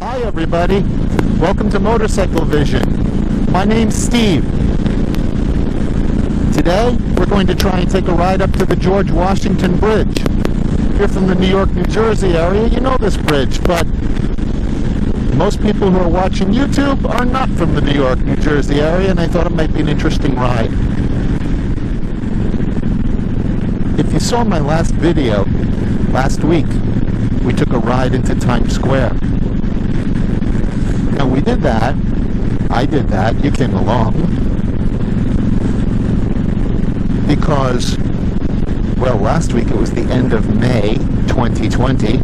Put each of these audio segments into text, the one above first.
Hi everybody, welcome to Motorcycle Vision. My name's Steve. Today we're going to try and take a ride up to the George Washington Bridge. If you're from the New York, New Jersey area, you know this bridge, but most people who are watching YouTube are not from the New York, New Jersey area, and I thought it might be an interesting ride. If you saw my last video, last week, we took a ride into Times Square. Now we did that, I did that, you came along, because, well, last week it was the end of May 2020,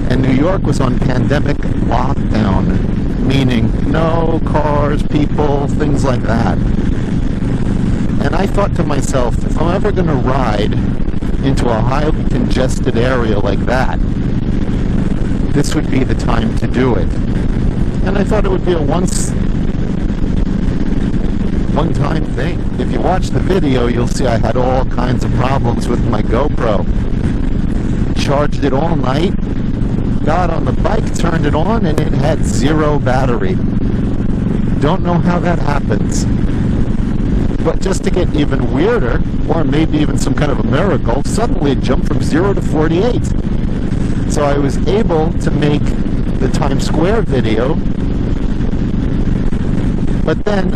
and New York was on pandemic lockdown, meaning no cars, people, things like that. And I thought to myself, if I'm ever going to ride into a highly congested area like that, this would be the time to do it. And I thought it would be a one-time thing. If you watch the video, you'll see I had all kinds of problems with my GoPro. Charged it all night, got on the bike, turned it on, and it had 0 battery. Don't know how that happens. But just to get even weirder, or maybe even some kind of a miracle, suddenly it jumped from 0 to 48. So I was able to make the Times Square video, but then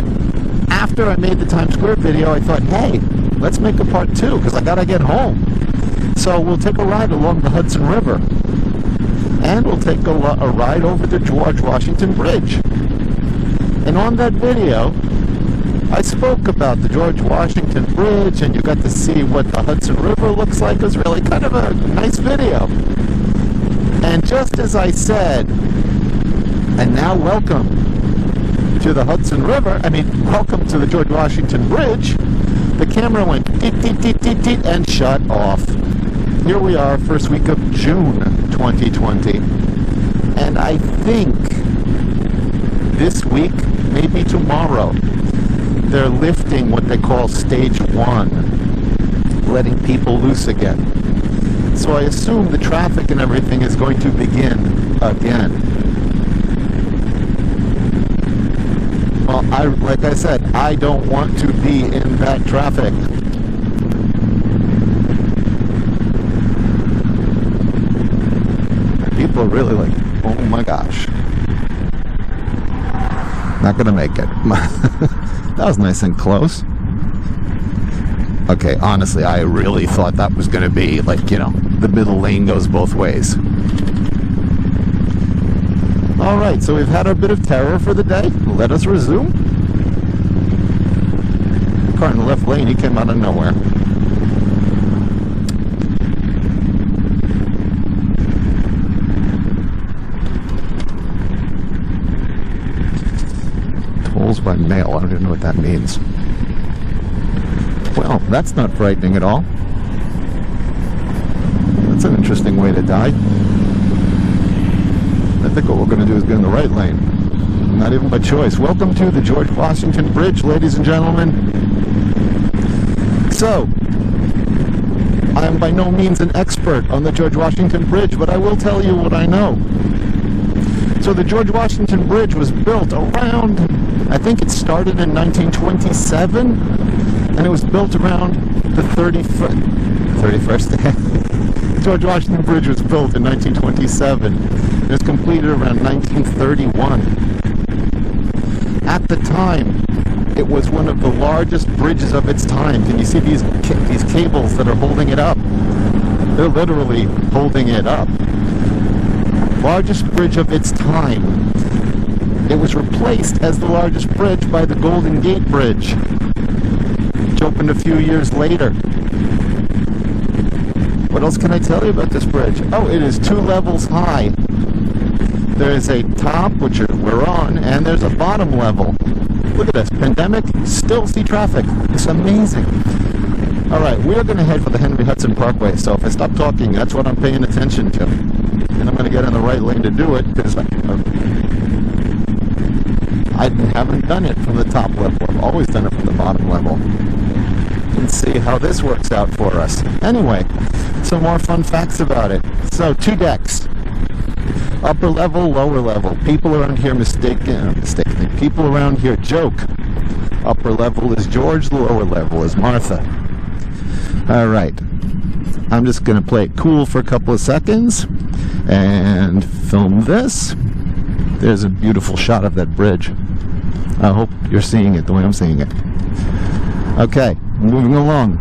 after I made the Times Square video, I thought, hey, let's make a part 2, because I gotta get home. So we'll take a ride along the Hudson River, and we'll take a ride over the George Washington Bridge. And on that video, I spoke about the George Washington Bridge, and you got to see what the Hudson River looks like. It was really kind of a nice video. And just as I said, and now welcome to the Hudson River, welcome to the George Washington Bridge, the camera went deet, deet, deet, deet, deet, and shut off. Here we are, first week of June 2020. And I think this week, maybe tomorrow, they're lifting what they call stage 1, letting people loose again. So I assume the traffic and everything is going to begin again. Well, like I said, I don't want to be in that traffic. People are really like, oh my gosh. Not gonna make it. That was nice and close. Okay, honestly, I really thought that was going to be, like, you know, the middle lane goes both ways. Alright, so we've had our bit of terror for the day. Let us resume. The car in the left lane, he came out of nowhere. Tolls by mail, I don't even know what that means. Well, that's not frightening at all. That's an interesting way to die. I think what we're going to do is get in the right lane. Not even by choice. Welcome to the George Washington Bridge, ladies and gentlemen. So, I am by no means an expert on the George Washington Bridge, but I will tell you what I know. So the George Washington Bridge was built around, I think it started in 1927, and it was built around the 31st. George Washington Bridge was built in 1927. It was completed around 1931. At the time, it was one of the largest bridges of its time. Can you see these cables that are holding it up? They're literally holding it up. Largest bridge of its time. It was replaced as the largest bridge by the Golden Gate Bridge, which opened a few years later. What else can I tell you about this bridge? Oh, it is 2 levels high. There is a top, which we're on, and there's a bottom level. Look at this. Pandemic, still see traffic. It's amazing. Alright, we're going to head for the Henry Hudson Parkway, so if I stop talking, that's what I'm paying attention to. And I'm going to get in the right lane to do it, because I haven't done it from the top level. I've always done it from the bottom level. And see how this works out for us. Anyway, some more fun facts about it. So, 2 decks. Upper level, lower level. People around here mistakenly. People around here joke. Upper level is George, the lower level is Martha. All right. I'm just going to play it cool for a couple of seconds and film this. There's a beautiful shot of that bridge. I hope you're seeing it the way I'm seeing it. Okay, moving along.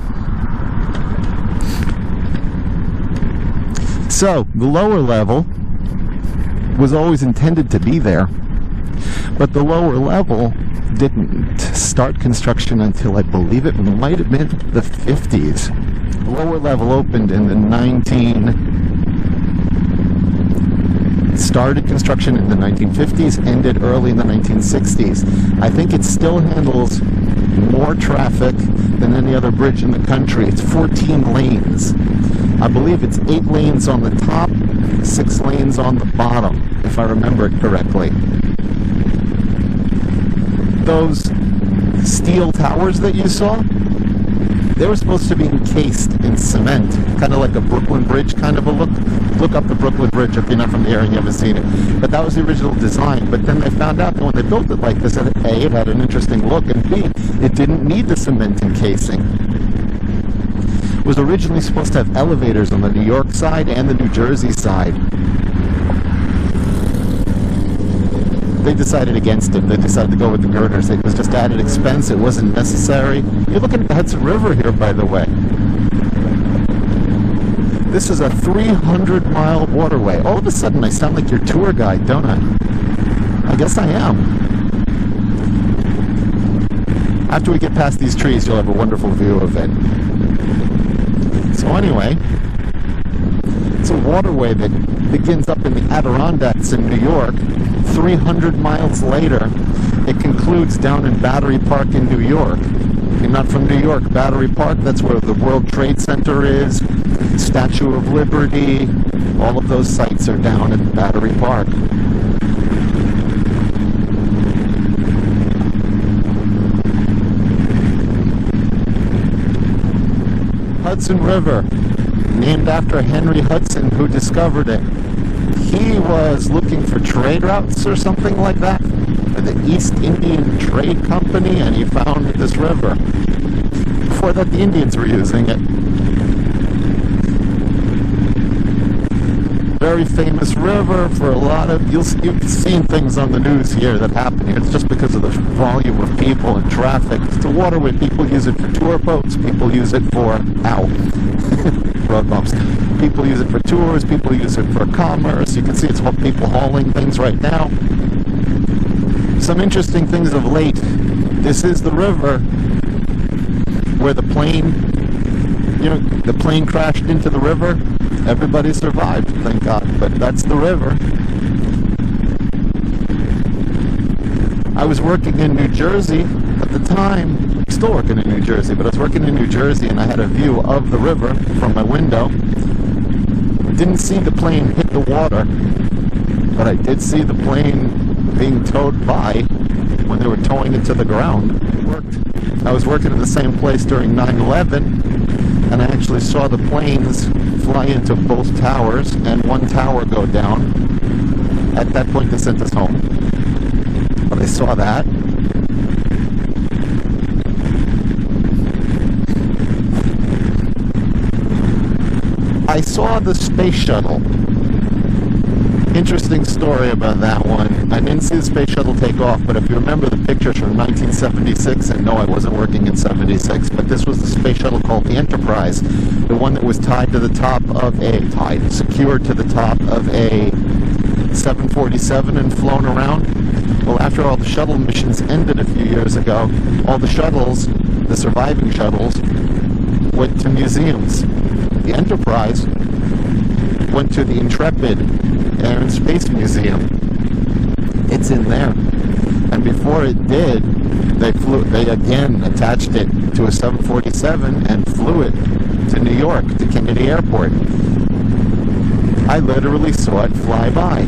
So, the lower level was always intended to be there, but the lower level didn't start construction until I believe it might have been the 50s. The lower level opened in the started construction in the 1950s, ended early in the 1960s. I think it still handles more traffic than any other bridge in the country. It's 14 lanes. I believe it's 8 lanes on the top, 6 lanes on the bottom, if I remember it correctly. Those steel towers that you saw, they were supposed to be encased in cement, kind of like a Brooklyn Bridge kind of a look. Look up the Brooklyn Bridge if you're not from the area and you haven't seen it. But that was the original design. But then they found out that when they built it like this, that A, it had an interesting look, and B, it didn't need the cement encasing. It was originally supposed to have elevators on the New York side and the New Jersey side. They decided against it. They decided to go with the girders. It was just added expense. It wasn't necessary. You're looking at the Hudson River here, by the way. This is a 300-mile waterway. All of a sudden, I sound like your tour guide, don't I? I guess I am. After we get past these trees, you'll have a wonderful view of it. So anyway, it's a waterway that begins up in the Adirondacks in New York. 300 miles later, it concludes down in Battery Park in New York. If you're not from New York, Battery Park, that's where the World Trade Center is, Statue of Liberty, all of those sites are down in Battery Park. Hudson River, named after Henry Hudson, who discovered it. He was looking for trade routes or something like that for the East Indian Trade Company, and he found this river. Before that, the Indians were using it. Very famous river for a lot of... You've seen things on the news here that happen here. It's just because of the volume of people and traffic. It's a waterway. People use it for tour boats. People use it for... Ow. Road bumps. People use it for tours. People use it for commerce. You can see it's all people hauling things right now. Some interesting things of late. This is the river where the plane crashed into the river. Everybody survived, thank God, but that's the river. I was working in New Jersey at the time, still working in New Jersey, but I was working in New Jersey and I had a view of the river from my window. Didn't see the plane hit the water, but I did see the plane being towed by when they were towing it to the ground. I was working at the same place during 9/11, and I actually saw the planes fly into both towers and one tower go down. At that point, they sent us home. But I saw that. I saw the space shuttle. Interesting story about that one. I didn't see the space shuttle take off, but if you remember the pictures from 1976, and no, I wasn't working in 76, but this was the space shuttle called the Enterprise, the one that was tied to the top of secured to the top of a 747 and flown around. Well, after all the shuttle missions ended a few years ago, all the shuttles, the surviving shuttles, went to museums. The Enterprise went to the Intrepid Air and Space Museum. It's in there. And before it did, they again attached it to a 747 and flew it to New York, to Kennedy Airport. I literally saw it fly by.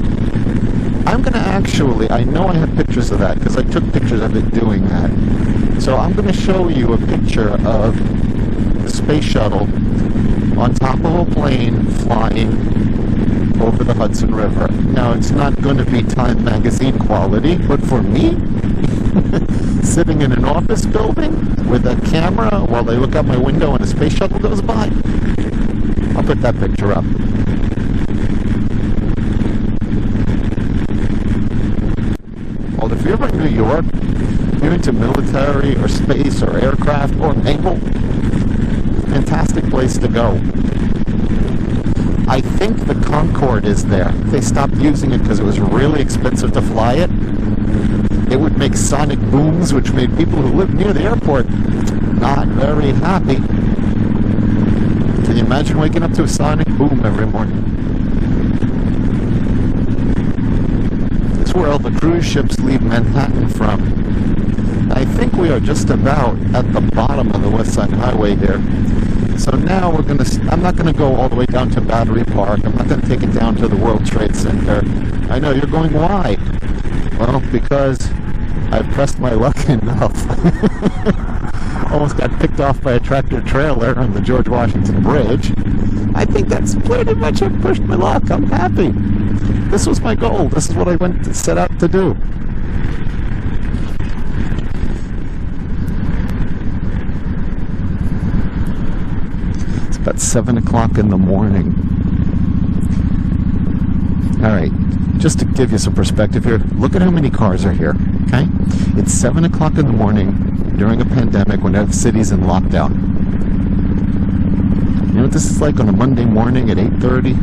I'm going to actually, I know I have pictures of that because I took pictures of it doing that. So I'm going to show you a picture of the space shuttle on top of a plane flying over the Hudson River. Now, it's not going to be Time magazine quality, but for me, sitting in an office building with a camera while I look out my window and a space shuttle goes by, I'll put that picture up. Well, if you're ever in New York, you're into military or space or aircraft or naval, fantastic place to go. I think the Concorde is there. They stopped using it because it was really expensive to fly it. It would make sonic booms, which made people who live near the airport not very happy. Can you imagine waking up to a sonic boom every morning? This is where all the cruise ships leave Manhattan from. I think we are just about at the bottom of the West Side Highway here. So now I'm not going to go all the way down to Battery Park. I'm not going to take it down to the World Trade Center. I know you're going, why? Well, because I pressed my luck enough. Almost got picked off by a tractor trailer on the George Washington Bridge. I think that's pretty much I've pushed my luck. I'm happy. This was my goal. This is what I set out to do. It's about 7 o'clock in the morning. All right. Just to give you some perspective here, look at how many cars are here, okay? It's 7 o'clock in the morning during a pandemic when the city's in lockdown. You know what this is like on a Monday morning at 8:30?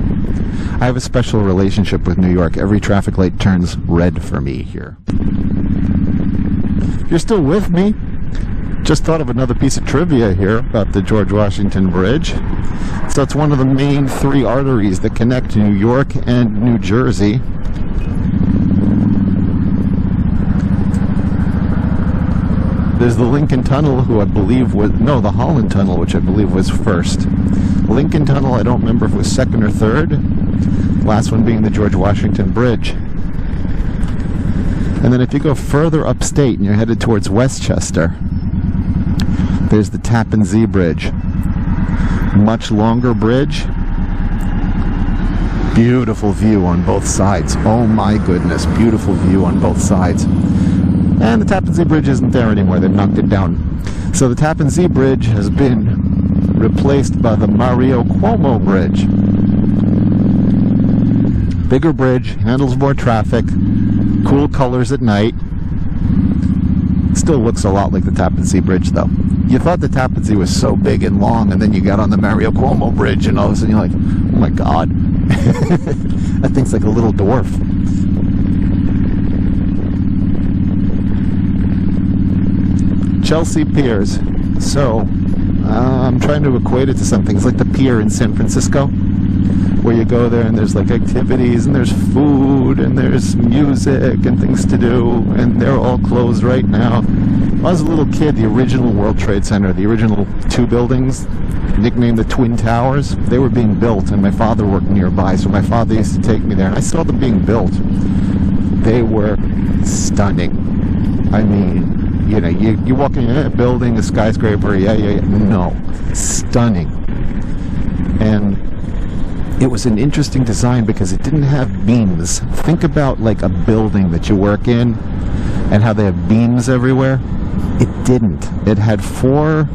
I have a special relationship with New York. Every traffic light turns red for me here. If you're still with me, just thought of another piece of trivia here about the George Washington Bridge. So it's one of the main 3 arteries that connect New York and New Jersey. There's the Lincoln Tunnel, who I believe was, no, the Holland Tunnel, which I believe was first. Lincoln Tunnel, I don't remember if it was second or third. Last one being the George Washington Bridge. And then if you go further upstate and you're headed towards Westchester, there's the Tappan Zee Bridge. Much longer bridge. Beautiful view on both sides. Oh my goodness, beautiful view on both sides. And the Tappan Zee Bridge isn't there anymore. They've knocked it down. So the Tappan Zee Bridge has been replaced by the Mario Cuomo Bridge. Bigger bridge, handles more traffic, cool colors at night. Still looks a lot like the Tappan Zee Bridge, though. You thought the Tappan Zee was so big and long, and then you got on the Mario Cuomo Bridge, and all of a sudden you're like, oh my God. That thing's like a little dwarf. Chelsea Piers. So, I'm trying to equate it to something. It's like the pier in San Francisco, where you go there and there's like activities and there's food and there's music and things to do, and they're all closed right now. When I was a little kid, the original World Trade Center, the original 2 buildings, nicknamed the Twin Towers, they were being built, and my father worked nearby, so my father used to take me there, and I saw them being built. They were stunning. I mean, you know, you walk in a building, a skyscraper, yeah, no, stunning. And it was an interesting design because it didn't have beams. Think about like a building that you work in and how they have beams everywhere. It didn't. It had 4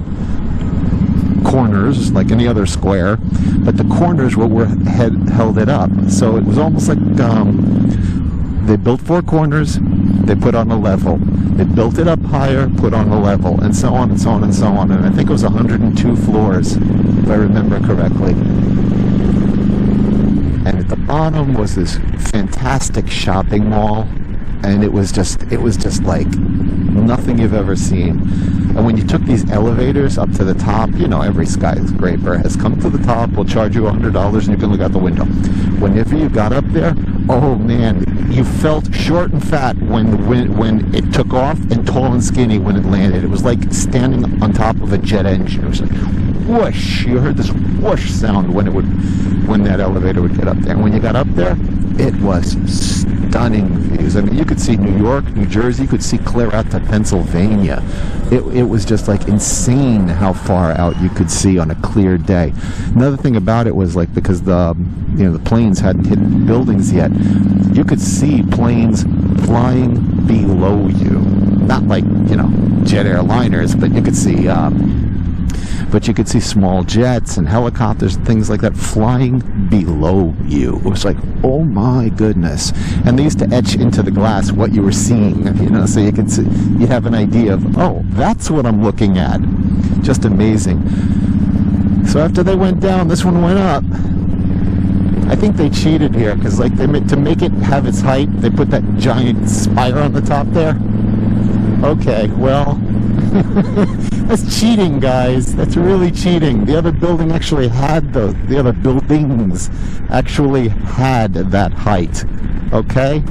corners like any other square, but the corners held it up. So it was almost like they built 4 corners, they put on a level. They built it up higher, put on a level, and so on and so on and so on. And I think it was 102 floors, if I remember correctly. And at the bottom was this fantastic shopping mall, and it was just like nothing you've ever seen. And when you took these elevators up to the top, you know, every skyscraper has come to the top, will charge you $100 and you can look out the window. Whenever you got up there, oh man, you felt short and fat when it took off, and tall and skinny when it landed. It was like standing on top of a jet engine. It was like whoosh. You heard this whoosh sound when that elevator would get up there. And when you got up there, it was stunning views. I mean, you could see New York, New Jersey, you could see clear out to Pennsylvania It was just like insane how far out you could see on a clear day. Another thing about it was like, because the planes hadn't hit buildings yet, you could see planes flying below you. Not like, jet airliners, but you could see small jets and helicopters and things like that flying below you. It was like, oh my goodness. And they used to etch into the glass what you were seeing, so you could see, you'd have an idea of, oh, that's what I'm looking at. Just amazing. So after they went down, this one went up. I think they cheated here, because like to make it have its height, they put that giant spire on the top there. Okay, well, that's cheating, guys. That's really cheating. The other building actually had the other buildings actually had that height. Okay?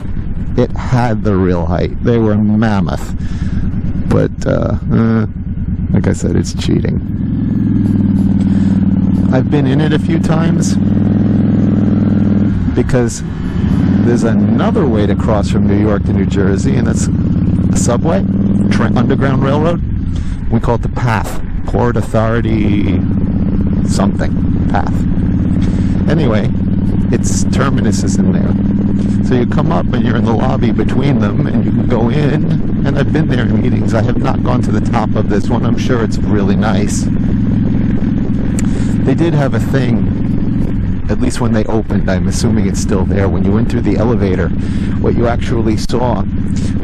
It had the real height. They were mammoth. But, like I said, it's cheating. I've been in it a few times because there's another way to cross from New York to New Jersey, and that's a subway, underground railroad. We call it the PATH, Port Authority something, PATH. Anyway, its terminus is in there. So you come up and you're in the lobby between them, and you can go in, and I've been there in meetings. I have not gone to the top of this one. I'm sure it's really nice. They did have a thing, at least when they opened, I'm assuming it's still there, when you went through the elevator, what you actually saw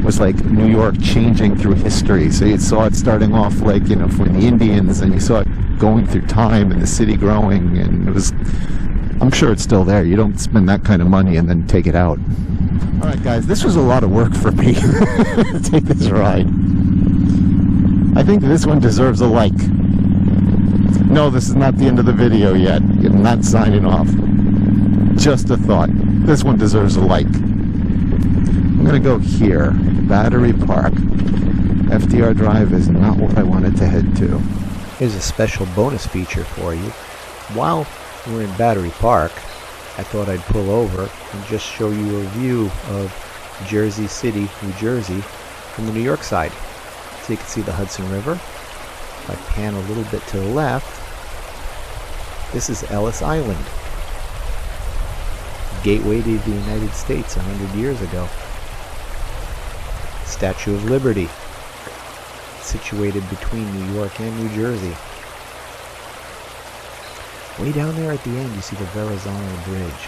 was like New York changing through history. So you saw it starting off like, for the Indians, and you saw it going through time and the city growing, and it was, I'm sure it's still there. You don't spend that kind of money and then take it out. Alright guys, this was a lot of work for me to take this ride. I think this one deserves a like. No, this is not the end of the video yet. I'm not signing off. Just a thought. This one deserves a like. I'm going to go here. Battery Park. FDR Drive is not what I wanted to head to. Here's a special bonus feature for you. While we're in Battery Park, I thought I'd pull over and just show you a view of Jersey City, New Jersey, from the New York side. So you can see the Hudson River. If I pan a little bit to the left, this is Ellis Island, gateway to the United States 100 years ago. Statue of Liberty, situated between New York and New Jersey. Way down there at the end, you see the Verrazano Bridge.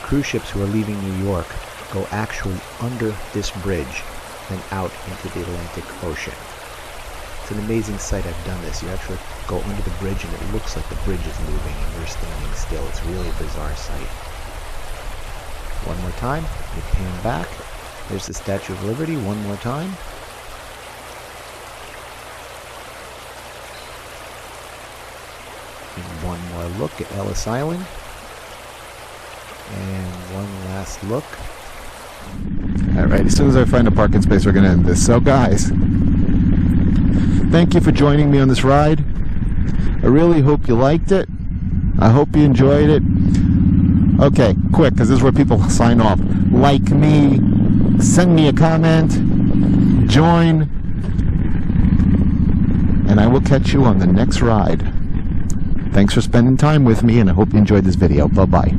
Cruise ships who are leaving New York go actually under this bridge and out into the Atlantic Ocean. It's an amazing sight. I've done this. You actually go under the bridge and it looks like the bridge is moving and you're standing still. It's really a bizarre sight. One more time, you pan back. There's the Statue of Liberty. One more time. And one more look at Ellis Island. And one last look. Alright, as soon as I find a parking space, we're going to end this. So guys, thank you for joining me on this ride. I really hope you liked it. I hope you enjoyed it. Okay, quick, because this is where people sign off. Like me, send me a comment, join, and I will catch you on the next ride. Thanks for spending time with me, and I hope you enjoyed this video. Bye-bye.